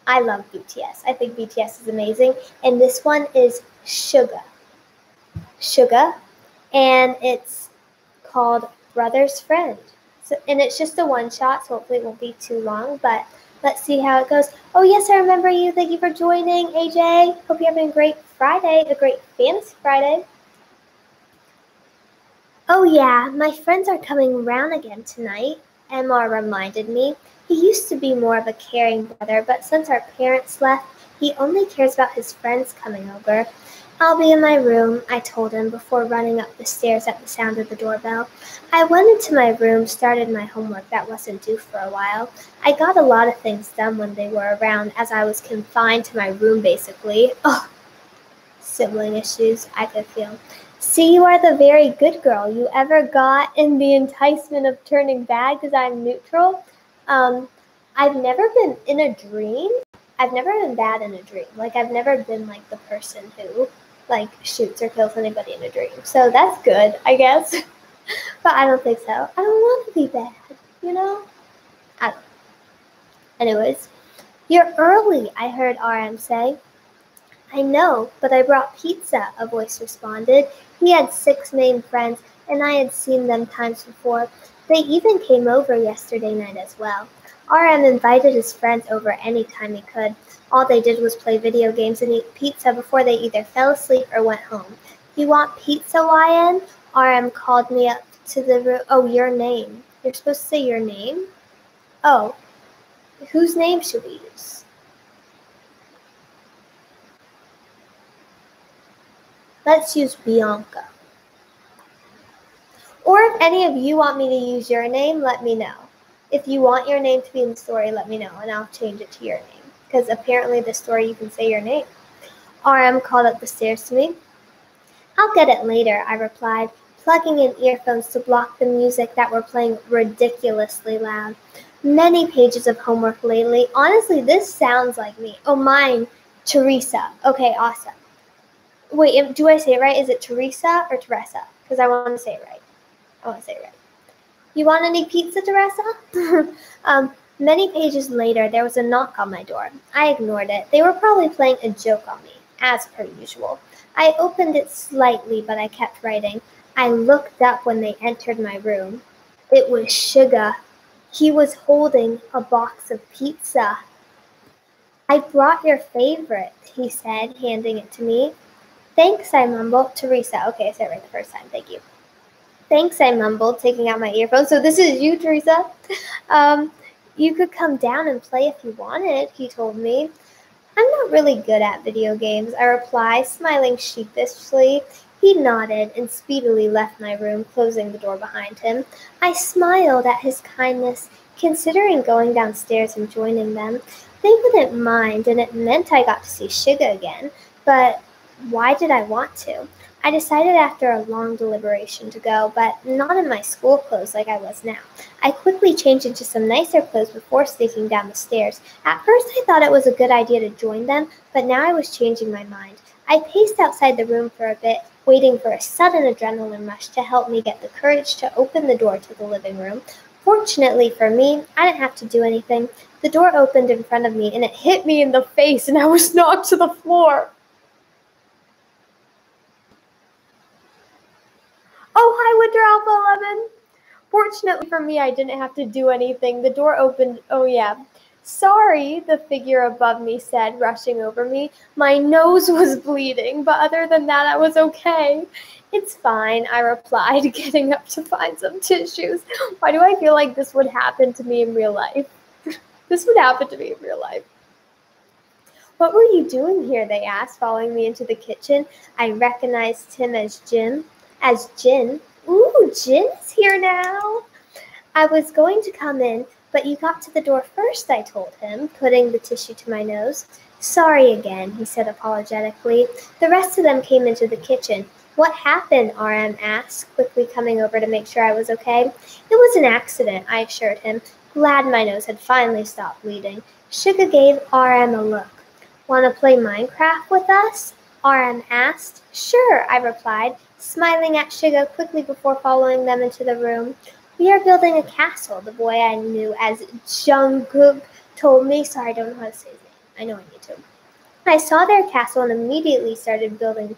I love BTS. I think BTS is amazing. And this one is SUGA. SUGA. And it's called Brother's Friend. So, and it's just a one-shot, so hopefully it won't be too long, but let's see how it goes. Oh, yes, I remember you. Thank you for joining, AJ. Hope you're having a great Friday, a great Fantasy Friday. Oh, yeah, my friends are coming around again tonight, Emma reminded me. He used to be more of a caring brother, but since our parents left, he only cares about his friends coming over. I'll be in my room, I told him before running up the stairs at the sound of the doorbell. I went into my room, started my homework that wasn't due for a while. I got a lot of things done when they were around, as I was confined to my room basically. Ugh, sibling issues, I could feel. See, you are the very good girl you ever got in the enticement of turning bad because I'm neutral. I've never been in a dream. I've never been bad in a dream. Like, I've never been, like, the person who, like, shoots or kills anybody in a dream. So that's good, I guess. But I don't think so. I don't want to be bad, you know? I don't know. Anyways, you're early, I heard RM say. I know, but I brought pizza, a voice responded. He had 6 main friends, and I had seen them times before. They even came over yesterday night as well. RM invited his friends over any time he could. All they did was play video games and eat pizza before they either fell asleep or went home. You want pizza, YN? RM called me up to the room. Oh, your name. You're supposed to say your name? Oh, whose name should we use? Let's use Bianca. Or if any of you want me to use your name, let me know. If you want your name to be in the story, let me know, and I'll change it to your name. Because apparently the story you can say your name. RM called up the stairs to me. I'll get it later, I replied, plugging in earphones to block the music that were playing ridiculously loud. Many pages of homework lately. Honestly, this sounds like me. Oh, mine, Teresa. Okay, awesome. Wait, do I say it right? Is it Teresa or Teresa? Because I want to say it right. You want any pizza, Teresa? Many pages later, there was a knock on my door. I ignored it. They were probably playing a joke on me, as per usual. I opened it slightly, but I kept writing. I looked up when they entered my room. It was SUGA. He was holding a box of pizza. I brought your favorite, he said, handing it to me. Thanks, I mumbled. Teresa. Okay, I said it right the first time. Thank you. Thanks, I mumbled, taking out my earphones. So this is you, Teresa. You could come down and play if you wanted, he told me. I'm not really good at video games, I replied, smiling sheepishly. He nodded and speedily left my room, closing the door behind him. I smiled at his kindness, considering going downstairs and joining them. They wouldn't mind, and it meant I got to see SUGA again, but why did I want to? I decided after a long deliberation to go, but not in my school clothes like I was now. I quickly changed into some nicer clothes before sneaking down the stairs. At first I thought it was a good idea to join them, but now I was changing my mind. I paced outside the room for a bit, waiting for a sudden adrenaline rush to help me get the courage to open the door to the living room. Fortunately for me, I didn't have to do anything. The door opened in front of me, and it hit me in the face, and I was knocked to the floor. Oh, hi, Winter Alpha 11. Fortunately for me, I didn't have to do anything. The door opened. Oh, yeah. Sorry, the figure above me said, rushing over me. My nose was bleeding, but other than that, I was okay. It's fine, I replied, getting up to find some tissues. Why do I feel like this would happen to me in real life? This would happen to me in real life. What were you doing here, they asked, following me into the kitchen. I recognized him as Jin. Ooh, Jin's here now. I was going to come in, but you got to the door first, I told him, putting the tissue to my nose. Sorry again, he said apologetically. The rest of them came into the kitchen. What happened? RM asked, quickly coming over to make sure I was okay. It was an accident, I assured him, glad my nose had finally stopped bleeding. SUGA gave RM a look. Want to play Minecraft with us? RM asked. Sure, I replied, smiling at SUGA quickly before following them into the room. We are building a castle, the boy I knew as Jungkook told me. Sorry, I don't know how to say his name. I know I need to. I saw their castle and immediately started building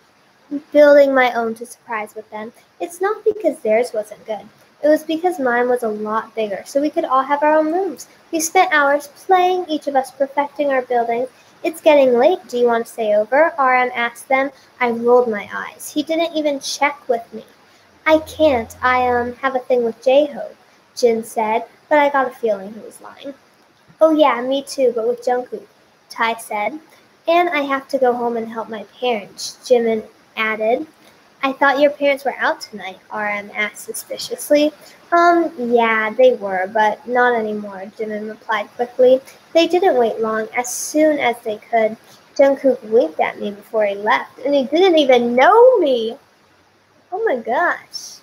my own to surprise with them. It's not because theirs wasn't good. It was because mine was a lot bigger, so we could all have our own rooms. We spent hours playing, each of us perfecting our buildings. It's getting late. Do you want to stay over? RM asked them. I rolled my eyes. He didn't even check with me. I can't. I have a thing with J-Hope, Jin said, but I got a feeling he was lying. Oh yeah, me too, but with Jungkook, Tai said. And I have to go home and help my parents, Jimin added. I thought your parents were out tonight, RM asked suspiciously. Yeah, they were, but not anymore, Jimin replied quickly. They didn't wait long. As soon as they could, Jungkook winked at me before he left, and he didn't even know me. Oh my gosh.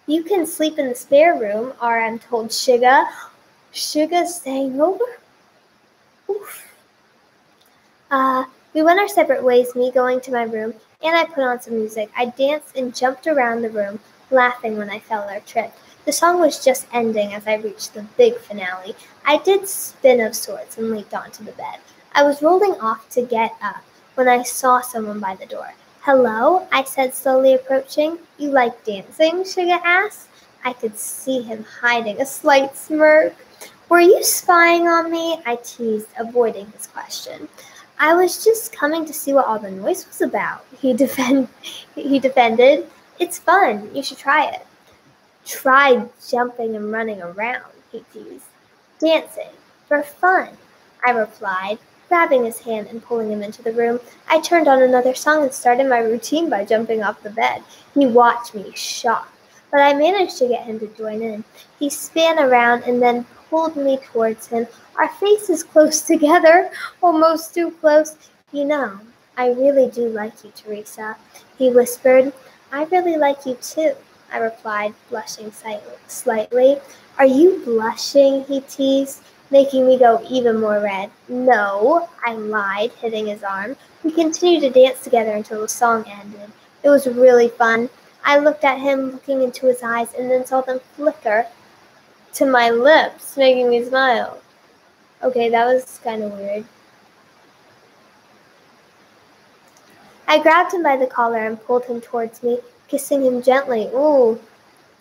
You can sleep in the spare room, RM told SUGA. SUGA's staying over? Oof. We went our separate ways, me going to my room, and I put on some music. I danced and jumped around the room, laughing when I felt our trip. The song was just ending as I reached the big finale. I did spin of sorts and leaped onto the bed. I was rolling off to get up when I saw someone by the door. Hello, I said, slowly approaching. You like dancing? SUGA asked. I could see him hiding a slight smirk. Were you spying on me? I teased, avoiding his question. I was just coming to see what all the noise was about, he defended. It's fun. You should try it. Try jumping and running around, he teased. Dancing. For fun, I replied, grabbing his hand and pulling him into the room. I turned on another song and started my routine by jumping off the bed. He watched me, shocked, but I managed to get him to join in. He span around and then pulled me towards him. Our faces close together, almost too close. You know, I really do like you, Teresa, he whispered. I really like you too, I replied, blushing slightly. Are you blushing, he teased, making me go even more red. No, I lied, hitting his arm. We continued to dance together until the song ended. It was really fun. I looked at him, looking into his eyes, and then saw them flicker to my lips, making me smile. Okay, that was kind of weird. I grabbed him by the collar and pulled him towards me, kissing him gently. Ooh.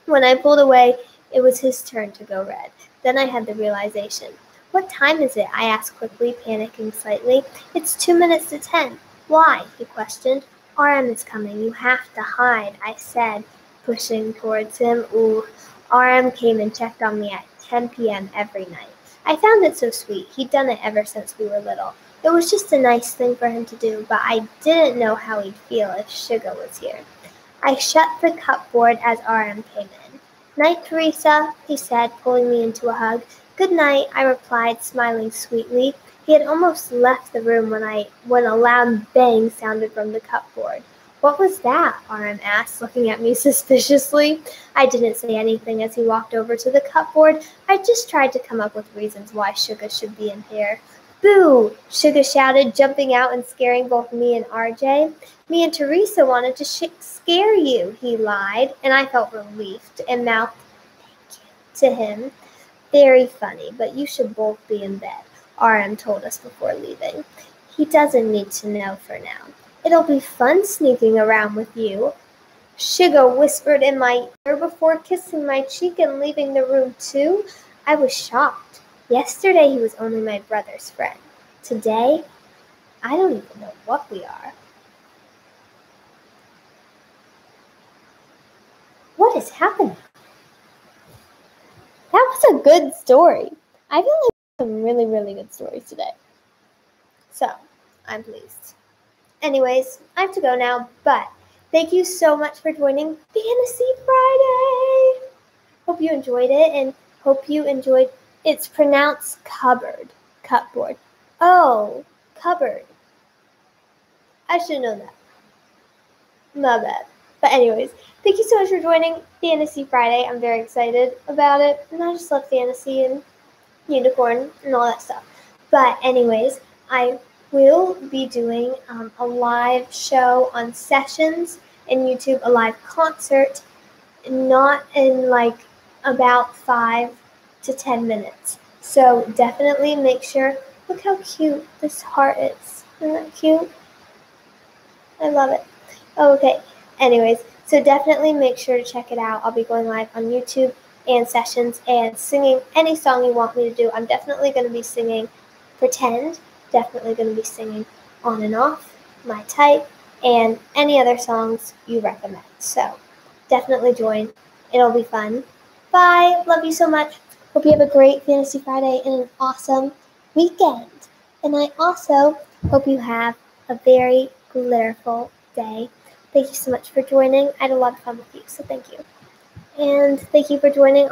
When I pulled away, it was his turn to go red. Then I had the realization. What time is it? I asked quickly, panicking slightly. It's 2 minutes to 10. Why? He questioned. RM is coming. You have to hide, I said, pushing towards him. Ooh. RM came and checked on me at 10 p.m. every night. I found it so sweet. He'd done it ever since we were little. It was just a nice thing for him to do, but I didn't know how he'd feel if SUGA was here. I shut the cupboard as RM came in. Night, Teresa, he said, pulling me into a hug. Good night, I replied, smiling sweetly. He had almost left the room when a loud bang sounded from the cupboard. What was that? RM asked, looking at me suspiciously. I didn't say anything as he walked over to the cupboard. I just tried to come up with reasons why SUGA should be in here. Boo! SUGA shouted, jumping out and scaring both me and RJ. Me and Teresa wanted to scare you, he lied, and I felt relieved and mouthed, thank you, to him. Very funny, but you should both be in bed, RM told us before leaving. He doesn't need to know for now. It'll be fun sneaking around with you. SUGA whispered in my ear before kissing my cheek and leaving the room too. I was shocked. Yesterday he was only my brother's friend. Today, I don't even know what we are. What is happening? That was a good story. I feel like some really, really good stories today. So, I'm pleased. Anyways, I have to go now, but thank you so much for joining Fantasy Friday. Hope you enjoyed it, and hope you enjoyed. It's pronounced cupboard. Oh, cupboard. I should know that. My bad. But anyways, thank you so much for joining Fantasy Friday. I'm very excited about it, and I just love fantasy and unicorn and all that stuff. But anyways, I will be doing a live show on Sessions in YouTube, a live concert, not in like about 5 to 10 minutes. So definitely make sure, look how cute this heart is. Isn't that cute? I love it. Okay, anyways, so definitely make sure to check it out. I'll be going live on YouTube and sessions and singing any song you want me to do. I'm definitely going to be singing Pretend, definitely going to be singing On and Off, My Type, and any other songs you recommend. So definitely join. It'll be fun. Bye. Love you so much. Hope you have a great Fantasy Friday and an awesome weekend. And I also hope you have a very glitterful day. Thank you so much for joining. I had a lot of fun with you, so thank you. And thank you for joining